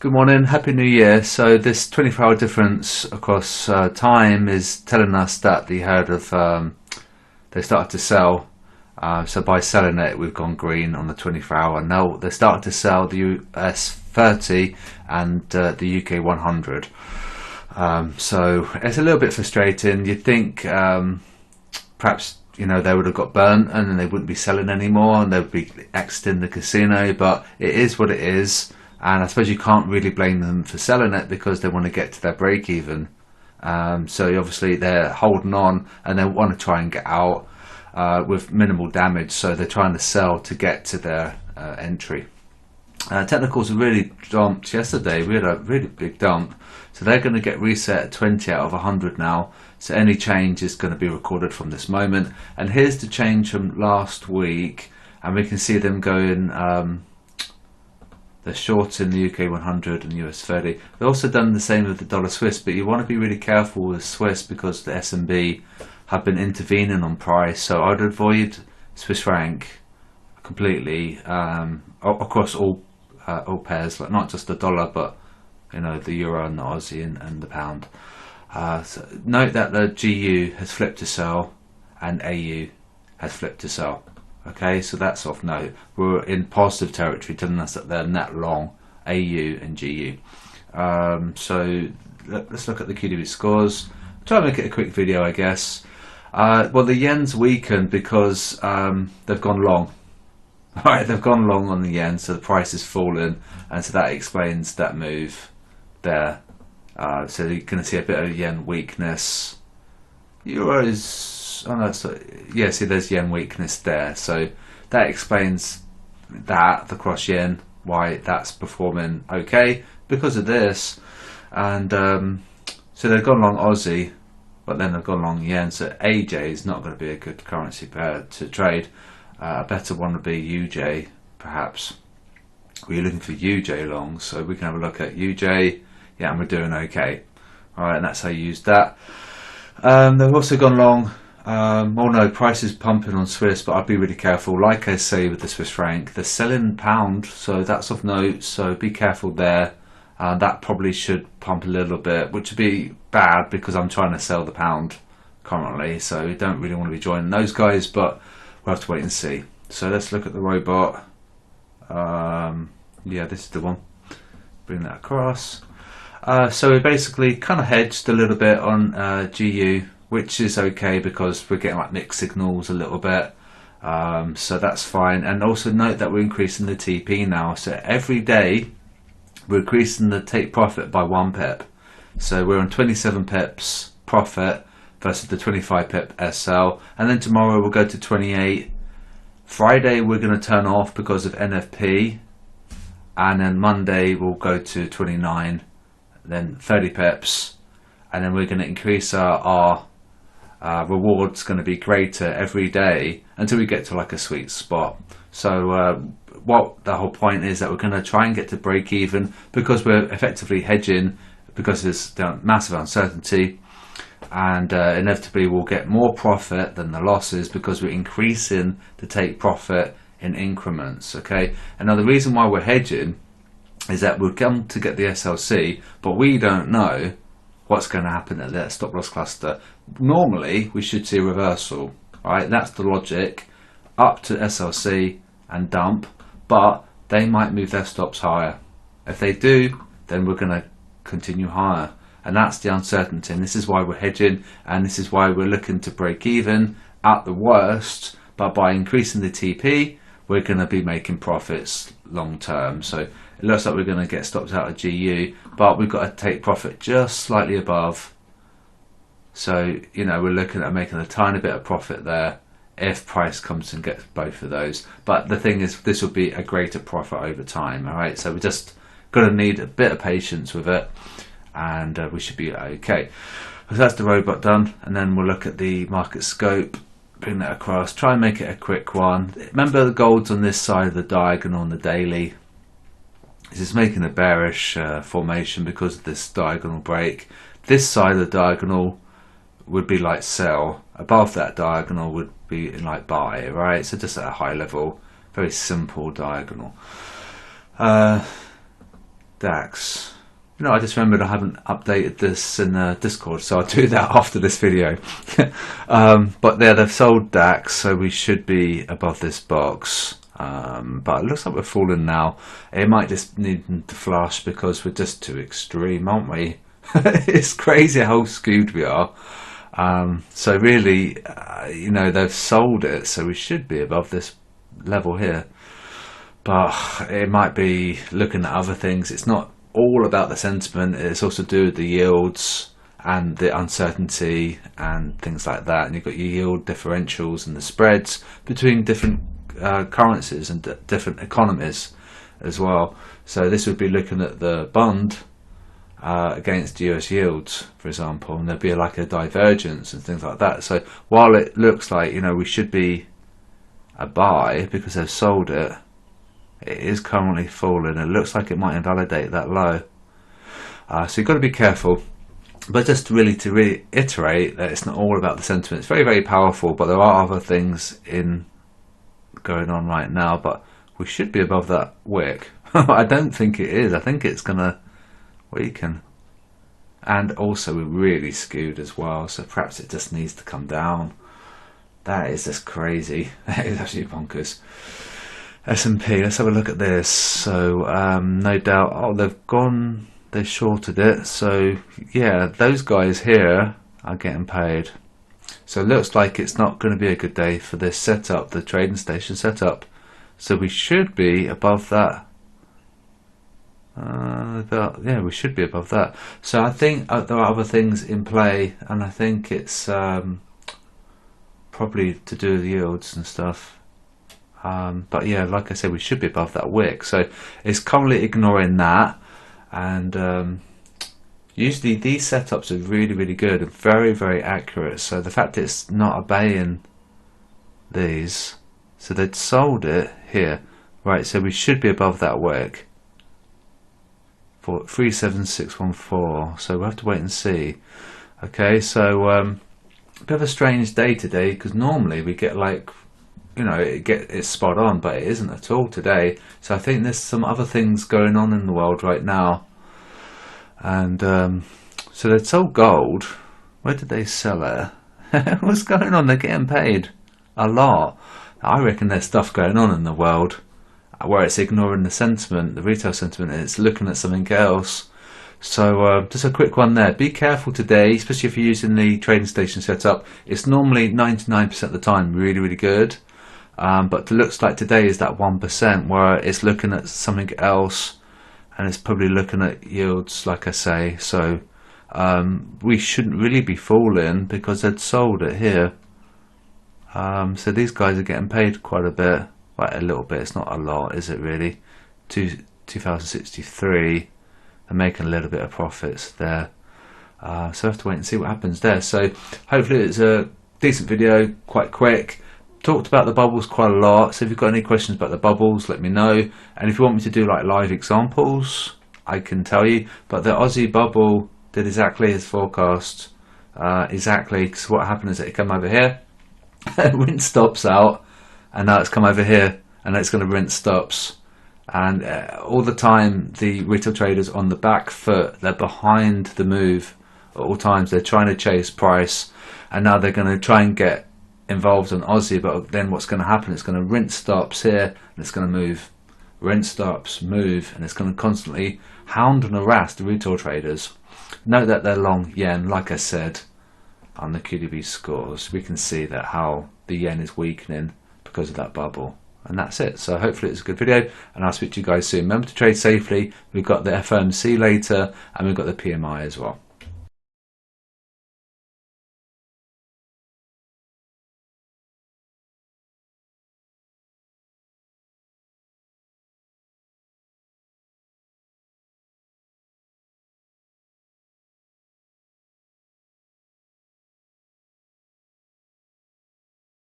Good morning, Happy New Year. So this 24-hour difference across time is telling us that the herd of they started to sell. So by selling it, we've gone green on the 24-hour. Now they started to sell the US 30 and the UK 100. So it's a little bit frustrating. You'd think perhaps they would have got burnt and then they wouldn't be selling anymore and they would be exiting the casino, but it is what it is. And I suppose you can't really blame them for selling it because they want to get to their break even. So obviously they're holding on and they want to try and get out with minimal damage. So they're trying to sell to get to their entry. Technicals really dumped yesterday. We had a really big dump. So they're going to get reset at 20 out of 100 now. So any change is going to be recorded from this moment. And here's the change from last week. And we can see them going... they're short in the UK 100 and US 30. They've also done the same with the dollar Swiss, but you want to be really careful with Swiss because the S&B have been intervening on price. So I'd avoid Swiss franc completely across all pairs, like not just the dollar, but the euro and the Aussie and the pound. So note that the GU has flipped to sell and AU has flipped to sell. Okay, so that's off note. We're in positive territory, telling us that they're net long AU and GU. So let's look at the QDB scores. I'll try and make it a quick video, I guess. Well, the yen's weakened because they've gone long. Alright, they've gone long on the yen, so the price has fallen, and so that explains that move there. So you're going to see a bit of yen weakness. Euros. Oh no, so yeah, see there's yen weakness there, so that explains that, the cross yen, why that's performing okay because of this. And so they've gone long Aussie, but then they've gone long yen, so AJ is not going to be a good currency pair to trade. A better one would be UJ perhaps. We're looking for UJ long, so we can have a look at UJ. Yeah, and we're doing okay. Alright, and that's how you use that. They've also gone long. Oh no, price is pumping on Swiss, but I'd be really careful. Like I say with the Swiss franc, they're selling pound, so that's of note, so be careful there. That probably should pump a little bit, which would be bad because I'm trying to sell the pound currently, so we don't really want to be joining those guys, but we'll have to wait and see. So let's look at the robot. Yeah, this is the one. Bring that across. So we basically kind of hedged a little bit on GU, which is okay because we're getting like mixed signals a little bit, so that's fine. And also note that we're increasing the TP now, so every day we're increasing the take profit by 1 pip. So we're on 27 pips profit versus the 25 pip SL, and then tomorrow we'll go to 28. Friday we're going to turn off because of NFP, and then Monday we'll go to 29, then 30 pips, and then we're going to increase our reward's going to be greater every day until we get to like a sweet spot. So what the whole point is that we're going to try and get to break even because we're effectively hedging because there's massive uncertainty, and inevitably we'll get more profit than the losses because we're increasing the take profit in increments. Okay, and now the reason why we're hedging is that we'll come to get the SLC, but we don't know what's going to happen at that stop loss cluster. Normally we should see a reversal, right? That's the logic, up to SLC and dump, but they might move their stops higher. If they do, then we're going to continue higher, and that's the uncertainty, and this is why we're hedging, and this is why we're looking to break even at the worst, but by increasing the TP we're going to be making profits long term. So it looks like we're going to get stopped out of GU, but we've got to take profit just slightly above. So we're looking at making a tiny bit of profit there if price comes and gets both of those. But the thing is, this will be a greater profit over time. All right, so we just got to need a bit of patience with it, and we should be okay. So that's the robot done, and then we'll look at the market scope. Bring that across, try and make it a quick one. Remember the gold's on this side of the diagonal on the daily. This is making a bearish formation because of this diagonal break. This side of the diagonal would be like sell, above that diagonal would be like buy, right? So just at a high level, very simple diagonal. The DAX. You know, I just remembered I haven't updated this in Discord, so I'll do that after this video. But there, they've sold DAX, so we should be above this box. But it looks like we're falling now. It might just need to flush because we're just too extreme, aren't we? It's crazy how skewed we are. So really, you know, they've sold it, so we should be above this level here. But it might be looking at other things. It's not all about the sentiment. It's also to do with the yields and the uncertainty and things like that. And you've got your yield differentials and the spreads between different currencies and different economies as well. So this would be looking at the bond against US yields, for example, and there'd be like a divergence and things like that. So while it looks like, you know, we should be a buy because they've sold it, it is currently falling. It looks like it might invalidate that low. So you've got to be careful. But just really to reiterate that it's not all about the sentiment. It's very, very powerful, but there are other things going on right now. But we should be above that wick. I don't think it is. I think it's going to weaken. And also we're really skewed as well. So perhaps it just needs to come down. That is just crazy. That is absolutely bonkers. S&P, let's have a look at this. So no doubt, they've shorted it. So yeah, those guys here are getting paid. So it looks like it's not going to be a good day for this setup, the trading station setup. So we should be above that. Yeah, we should be above that. So I think there are other things in play, and I think it's probably to do with yields and stuff. But yeah, like I said, we should be above that wick. So it's currently ignoring that, and usually these setups are really, really good and very, very accurate. So the fact it's not obeying these, so they'd sold it here, right? So we should be above that wick for 37614. So we'll have to wait and see. Okay, so a bit of a strange day today, because normally we get like, you know, it's spot on, but it isn't at all today. So I think there's some other things going on in the world right now. And so they sold gold. Where did they sell it? What's going on? They're getting paid a lot. I reckon there's stuff going on in the world where it's ignoring the sentiment, the retail sentiment, and it's looking at something else. So just a quick one there. Be careful today, especially if you're using the trading station setup. It's normally 99% of the time really, really good. But it looks like today is that 1% where it's looking at something else, and it's probably looking at yields, like I say. So we shouldn't really be falling because they'd sold it here. So these guys are getting paid quite a bit, like a little bit. It's not a lot, is it really? 2063. They're making a little bit of profits there. So I have to wait and see what happens there. So hopefully it's a decent video, quite quick. Talked about the bubbles quite a lot, so if you've got any questions about the bubbles, let me know. And if you want me to do like live examples, I can tell you. But the Aussie bubble did exactly as forecast, exactly, because what happened is that it came over here, rinse stops out, and now it's come over here, and it's going to rinse stops. And all the time the retail traders on the back foot, they're behind the move at all times. They're trying to chase price, and now they're going to try and get involved on Aussie, but then what's going to happen, it's going to rinse stops here and it's going to move, rinse stops, move, and it's going to constantly hound and harass the retail traders. Note that they're long yen, like I said on the QDB scores. We can see that how the yen is weakening because of that bubble, and that's it. So hopefully it's a good video, and I'll speak to you guys soon. Remember to trade safely. We've got the FOMC later, and we've got the PMI as well.